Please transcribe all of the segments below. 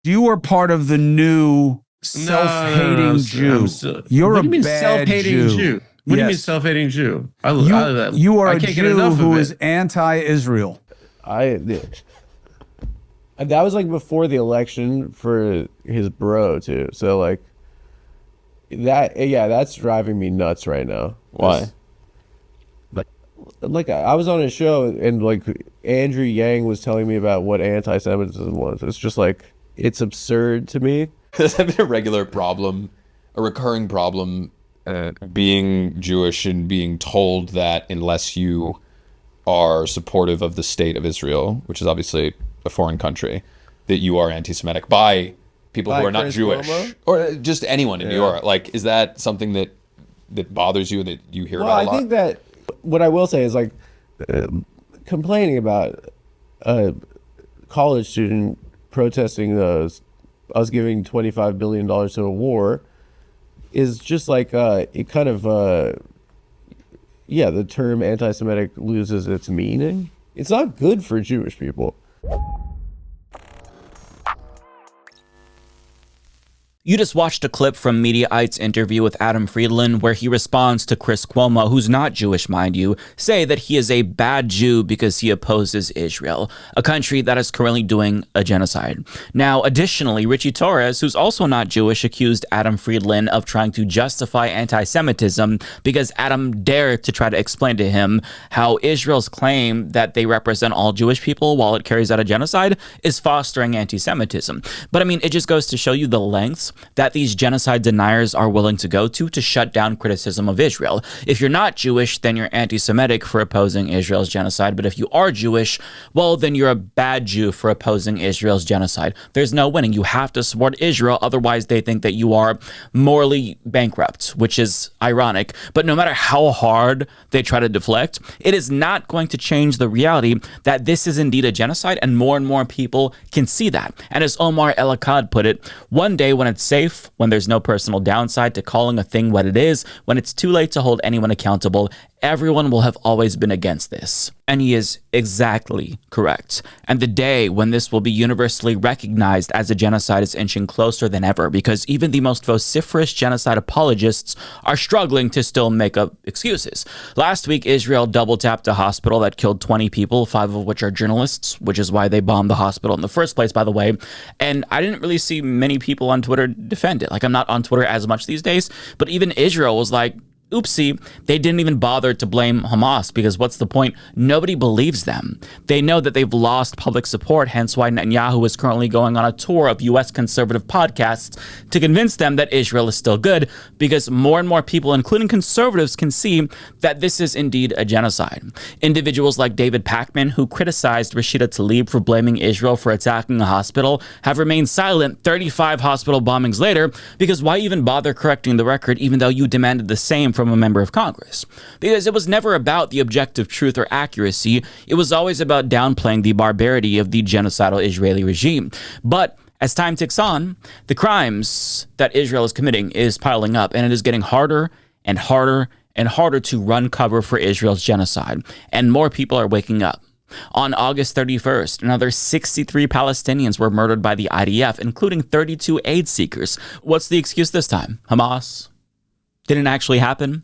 You are part of the new self-hating Jew. You're what do you mean bad self-hating Jew? What do you mean self-hating Jew? You are a Jew who is anti-Israel. That was like before the election for his bro too. So like that's driving me nuts right now. Why? Like I was on a show and like Andrew Yang was telling me about what anti-Semitism was. It's just like, it's absurd to me. Has that been a regular problem, a recurring problem, being Jewish and being told that unless you are supportive of the state of Israel, which is obviously a foreign country, that you are anti-Semitic by people who are not Chris Jewish, Cuomo? or just anyone in New York? Like, is that something that bothers you, that you hear about a lot? I think that what I will say is like complaining about a college student protesting us giving $25 billion to a war is just like it kind of the term anti-Semitic loses its meaning. It's not good for Jewish people. You just watched a clip from Mediaite's interview with Adam Friedland where he responds to Chris Cuomo, who's not Jewish, mind you, say that he is a bad Jew because he opposes Israel, a country that is currently doing a genocide. Now, additionally, Ritchie Torres, who's also not Jewish, accused Adam Friedland of trying to justify anti-Semitism because Adam dared to try to explain to him how Israel's claim that they represent all Jewish people while it carries out a genocide is fostering anti-Semitism. But I mean, it just goes to show you the lengths that these genocide deniers are willing to go to shut down criticism of Israel. If you're not Jewish, then you're anti-Semitic for opposing Israel's genocide. But if you are Jewish, well, then you're a bad Jew for opposing Israel's genocide. There's no winning. You have to support Israel. Otherwise, they think that you are morally bankrupt, which is ironic. But no matter how hard they try to deflect, it is not going to change the reality that this is indeed a genocide, and more people can see that. And as Omar El-Akkad put it, one day when it's safe, when there's no personal downside to calling a thing what it is, when it's too late to hold anyone accountable, everyone will have always been against this. And he is exactly correct. And the day when this will be universally recognized as a genocide is inching closer than ever, because even the most vociferous genocide apologists are struggling to still make up excuses. Last week, Israel double-tapped a hospital that killed 20 people, 5 of which are journalists, which is why they bombed the hospital in the first place, by the way. And I didn't really see many people on Twitter defend it. Like, I'm not on Twitter as much these days, but even Israel was like, oopsie, they didn't even bother to blame Hamas, because what's the point? Nobody believes them. They know that they've lost public support, hence why Netanyahu is currently going on a tour of U.S. conservative podcasts to convince them that Israel is still good, because more and more people, including conservatives, can see that this is indeed a genocide. Individuals like David Pakman, who criticized Rashida Tlaib for blaming Israel for attacking a hospital, have remained silent 35 hospital bombings later, because why even bother correcting the record even though you demanded the same from a member of Congress? Because it was never about the objective truth or accuracy. It was always about downplaying the barbarity of the genocidal Israeli regime. But as time ticks on, the crimes that Israel is committing is piling up, and it is getting harder and harder and harder to run cover for Israel's genocide. And more people are waking up. On August 31st, another 63 Palestinians were murdered by the IDF, including 32 aid seekers. What's the excuse this time? Hamas? Didn't actually happen?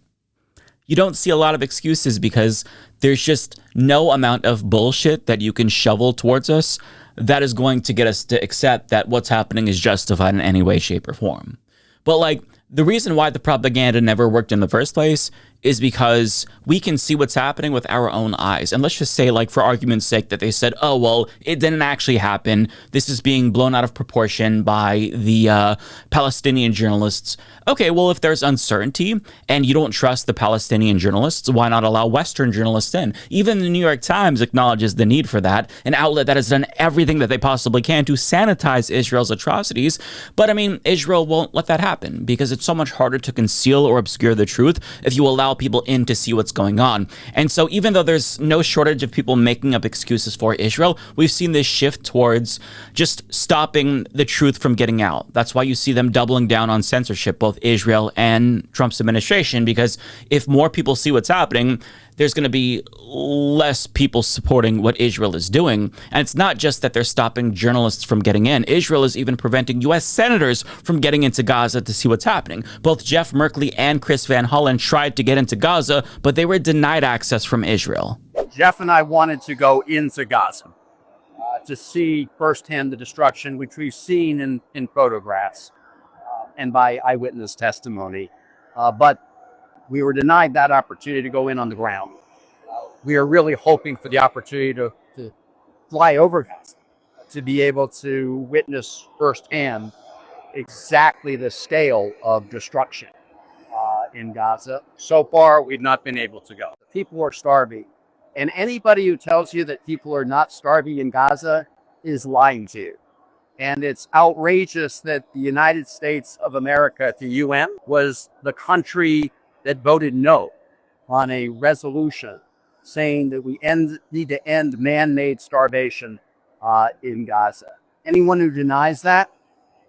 You don't see a lot of excuses because there's just no amount of bullshit that you can shovel towards us that is going to get us to accept that what's happening is justified in any way, shape, or form. But like, the reason why the propaganda never worked in the first place is because we can see what's happening with our own eyes. And let's just say, like, for argument's sake, that they said, oh, well, it didn't actually happen. This is being blown out of proportion by the Palestinian journalists. Okay, well, if there's uncertainty and you don't trust the Palestinian journalists, why not allow Western journalists in? Even the New York Times acknowledges the need for that, an outlet that has done everything that they possibly can to sanitize Israel's atrocities. But I mean, Israel won't let that happen because it's so much harder to conceal or obscure the truth if you allow people in to see what's going on. And so even though there's no shortage of people making up excuses for Israel, we've seen this shift towards just stopping the truth from getting out. That's why you see them doubling down on censorship, both Israel and Trump's administration, because if more people see what's happening, there's going to be less people supporting what Israel is doing. And it's not just that they're stopping journalists from getting in. Israel is even preventing U.S. senators from getting into Gaza to see what's happening. Both Jeff Merkley and Chris Van Hollen tried to get into Gaza, but they were denied access from Israel. Jeff and I wanted to go into Gaza to see firsthand the destruction, which we've seen in photographs and by eyewitness testimony. But we were denied that opportunity to go in on the ground. We are really hoping for the opportunity to fly over Gaza, to be able to witness firsthand exactly the scale of destruction in Gaza. So far, we've not been able to go. People are starving. And anybody who tells you that people are not starving in Gaza is lying to you. And it's outrageous that the United States of America at the UN was the country that voted no on a resolution saying that we need to end man-made starvation in Gaza. Anyone who denies that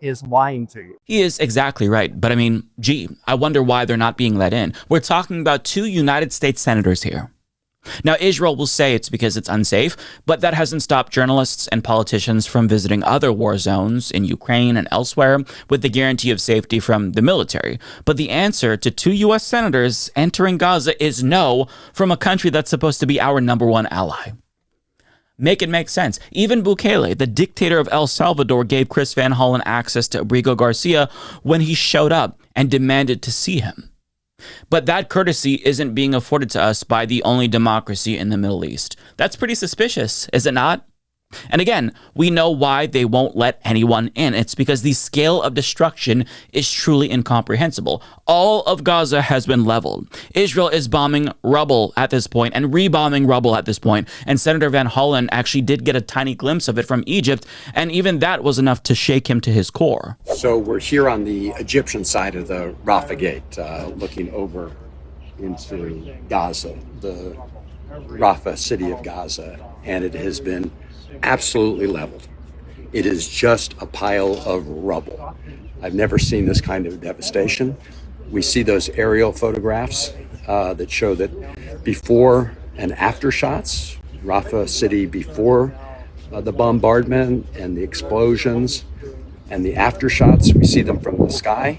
is lying to you. He is exactly right. But I mean, gee, I wonder why they're not being let in. We're talking about 2 United States senators here. Now, Israel will say it's because it's unsafe, but that hasn't stopped journalists and politicians from visiting other war zones in Ukraine and elsewhere with the guarantee of safety from the military. But the answer to 2 U.S. senators entering Gaza is no from a country that's supposed to be our #1 ally. Make it make sense. Even Bukele, the dictator of El Salvador, gave Chris Van Hollen access to Abrigo Garcia when he showed up and demanded to see him. But that courtesy isn't being afforded to us by the only democracy in the Middle East. That's pretty suspicious, is it not? And again, we know why they won't let anyone in. It's because the scale of destruction is truly incomprehensible. All of Gaza has been leveled. Israel is bombing rubble at this point and rebombing rubble at this point. And Senator Van Hollen actually did get a tiny glimpse of it from Egypt, and even that was enough to shake him to his core. So we're here on the Egyptian side of the Rafah Gate, looking over into Gaza, the Rafah city of Gaza, and it has been absolutely leveled. It is just a pile of rubble. I've never seen this kind of devastation. We see those aerial photographs that show that before and after shots, Rafah city before the bombardment and the explosions, and the after shots, we see them from the sky.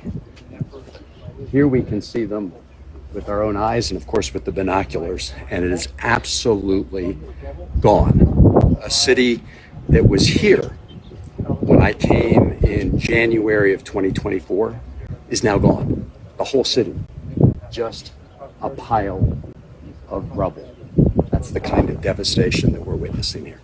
Here we can see them with our own eyes and of course with the binoculars, and it is absolutely gone. A city that was here when I came in January of 2024 is now gone. The whole city, just a pile of rubble. That's the kind of devastation that we're witnessing here.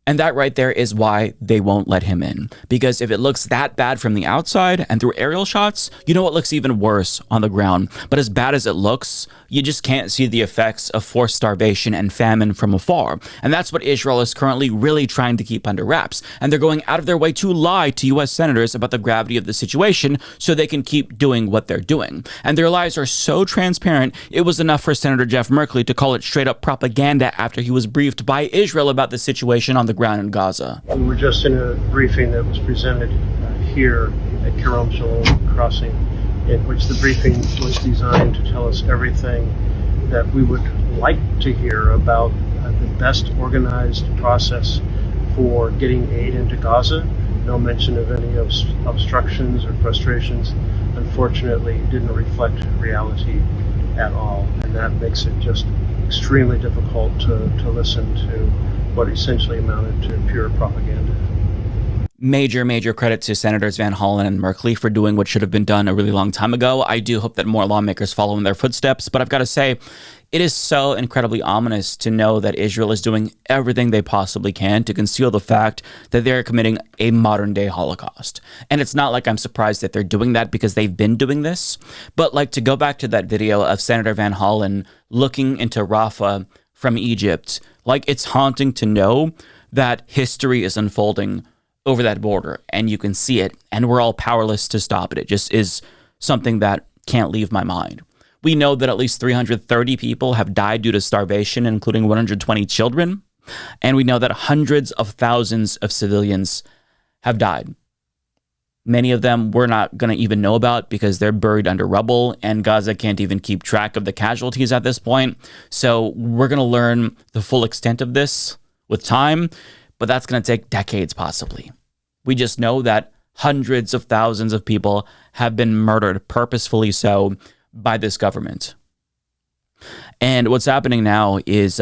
And that right there is why they won't let him in. Because if it looks that bad from the outside and through aerial shots, you know what looks even worse on the ground. But as bad as it looks, you just can't see the effects of forced starvation and famine from afar. And that's what Israel is currently really trying to keep under wraps. And they're going out of their way to lie to U.S. senators about the gravity of the situation so they can keep doing what they're doing. And their lies are so transparent, it was enough for Senator Jeff Merkley to call it straight up propaganda after he was briefed by Israel about the situation on the ground in Gaza. We were just in a briefing that was presented here at Kerem Shalom Crossing, in which the briefing was designed to tell us everything that we would like to hear about the best organized process for getting aid into Gaza. No mention of any obstructions or frustrations. Unfortunately, it didn't reflect reality at all, and that makes it just extremely difficult to listen to what essentially amounted to pure propaganda. Major credit to Senators Van Hollen and Merkley for doing what should have been done a really long time ago. I do hope that more lawmakers follow in their footsteps, but I've got to say, it is so incredibly ominous to know that Israel is doing everything they possibly can to conceal the fact that they're committing a modern-day Holocaust. And it's not like I'm surprised that they're doing that because they've been doing this, but like to go back to that video of Senator Van Hollen looking into Rafah from Egypt, like it's haunting to know that history is unfolding over that border and you can see it and we're all powerless to stop it. It just is something that can't leave my mind. We know that at least 330 people have died due to starvation, including 120 children. And we know that hundreds of thousands of civilians have died. Many of them we're not going to even know about because they're buried under rubble, and Gaza can't even keep track of the casualties at this point. So we're going to learn the full extent of this with time, but that's going to take decades possibly. We just know that hundreds of thousands of people have been murdered, purposefully so, by this government. And what's happening now is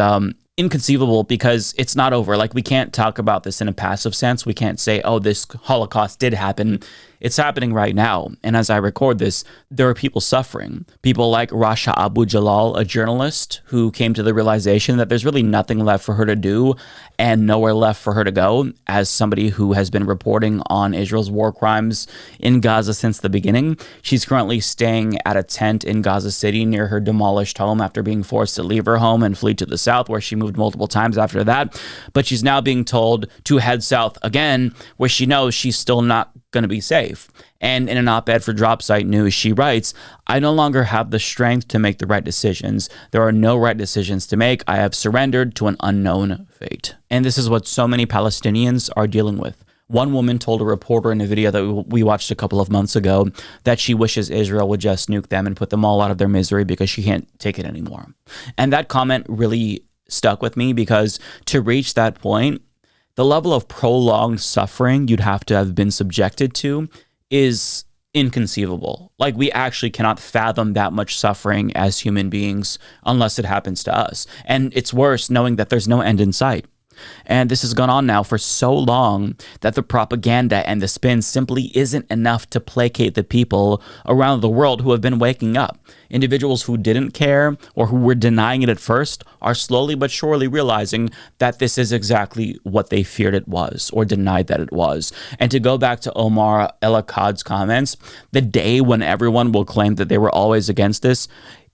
inconceivable because it's not over. Like, we can't talk about this in a passive sense. We can't say, oh, this Holocaust did happen. It's happening right now. And as I record this, there are people suffering. People like Rasha Abu Jalal, a journalist who came to the realization that there's really nothing left for her to do and nowhere left for her to go, as somebody who has been reporting on Israel's war crimes in Gaza since the beginning. She's currently staying at a tent in Gaza City near her demolished home after being forced to leave her home and flee to the south, where she moved multiple times after that. But she's now being told to head south again, where she knows she's still not going to be safe. And in an op-ed for Dropsite News, she writes, "I no longer have the strength to make the right decisions. There are no right decisions to make. I have surrendered to an unknown fate." And this is what so many Palestinians are dealing with. One woman told a reporter in a video that we watched a couple of months ago that she wishes Israel would just nuke them and put them all out of their misery because she can't take it anymore. And that comment really stuck with me because to reach that point, the level of prolonged suffering you'd have to have been subjected to is inconceivable. Like, we actually cannot fathom that much suffering as human beings unless it happens to us. And it's worse knowing that there's no end in sight. And this has gone on now for so long that the propaganda and the spin simply isn't enough to placate the people around the world who have been waking up. Individuals who didn't care or who were denying it at first are slowly but surely realizing that this is exactly what they feared it was or denied that it was. And to go back to Omar El-Akkad's comments, the day when everyone will claim that they were always against this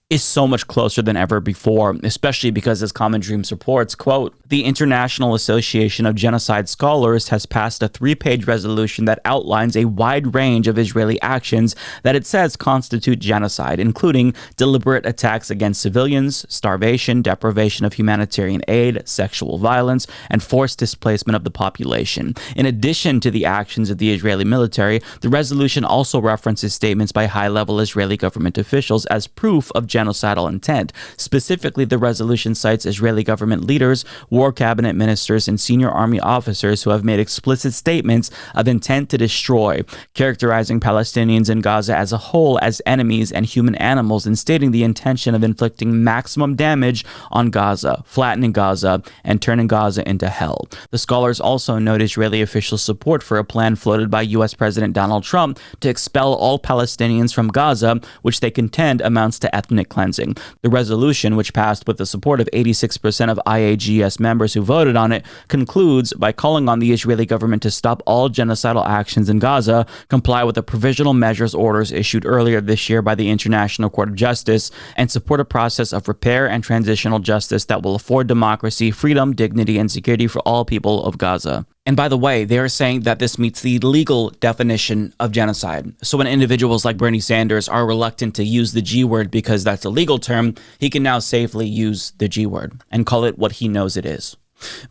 is so much closer than ever before, especially because, as Common Dreams reports, quote, "The International Association of Genocide Scholars has passed a 3-page resolution that outlines a wide range of Israeli actions that it says constitute genocide, including deliberate attacks against civilians, starvation, deprivation of humanitarian aid, sexual violence, and forced displacement of the population. In addition to the actions of the Israeli military, the resolution also references statements by high-level Israeli government officials as proof of genocidal intent. Specifically, the resolution cites Israeli government leaders, war cabinet ministers, and senior army officers who have made explicit statements of intent to destroy, characterizing Palestinians in Gaza as a whole as enemies and human animals, and stating the intention of inflicting maximum damage on Gaza, flattening Gaza, and turning Gaza into hell. The scholars also note Israeli official support for a plan floated by U.S. President Donald Trump to expel all Palestinians from Gaza, which they contend amounts to ethnic cleansing. The resolution, which passed with the support of 86% of IAGS members who voted on it, concludes by calling on the Israeli government to stop all genocidal actions in Gaza, comply with the provisional measures orders issued earlier this year by the International Court of Justice, and support a process of repair and transitional justice that will afford democracy, freedom, dignity, and security for all people of Gaza. And by the way, they are saying that this meets the legal definition of genocide. So when individuals like Bernie Sanders are reluctant to use the G word because that's a legal term, he can now safely use the G word and call it what he knows it is.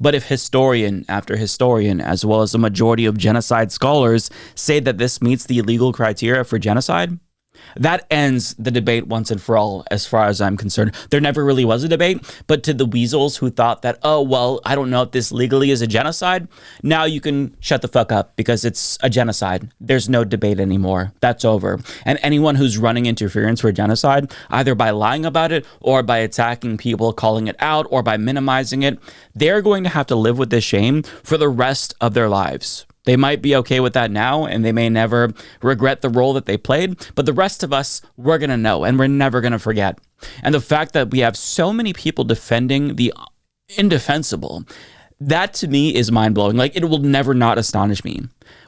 But if historian after historian, as well as a majority of genocide scholars, say that this meets the legal criteria for genocide, that ends the debate once and for all, as far as I'm concerned. There never really was a debate, but to the weasels who thought that, oh, well, I don't know if this legally is a genocide, now you can shut the fuck up because it's a genocide. There's no debate anymore. That's over. And anyone who's running interference for genocide, either by lying about it or by attacking people, calling it out, or by minimizing it, they're going to have to live with this shame for the rest of their lives. They might be okay with that now, and they may never regret the role that they played, but the rest of us, we're going to know, and we're never going to forget. And the fact that we have so many people defending the indefensible, that to me is mind-blowing. Like, it will never not astonish me.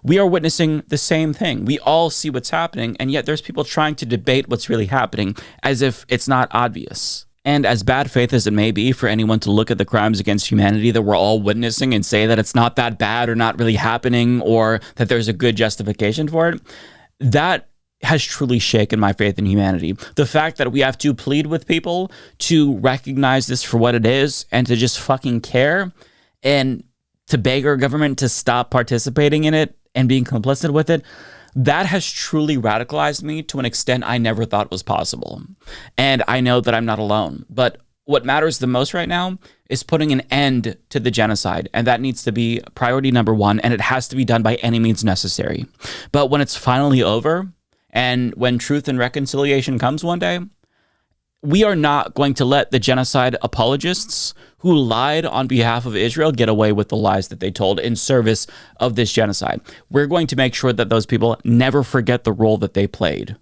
We are witnessing the same thing. We all see what's happening, and yet there's people trying to debate what's really happening as if it's not obvious. And as bad faith as it may be for anyone to look at the crimes against humanity that we're all witnessing and say that it's not that bad or not really happening or that there's a good justification for it, that has truly shaken my faith in humanity. The fact that we have to plead with people to recognize this for what it is and to just fucking care and to beg our government to stop participating in it and being complicit with it, That has truly radicalized me to an extent I never thought was possible. And I know that I'm not alone. But what matters the most right now is putting an end to the genocide. And that needs to be priority number one. And it has to be done by any means necessary. But when it's finally over, and when truth and reconciliation comes one day, we are not going to let the genocide apologists who lied on behalf of Israel get away with the lies that they told in service of this genocide. We're going to make sure that those people never forget the role that they played.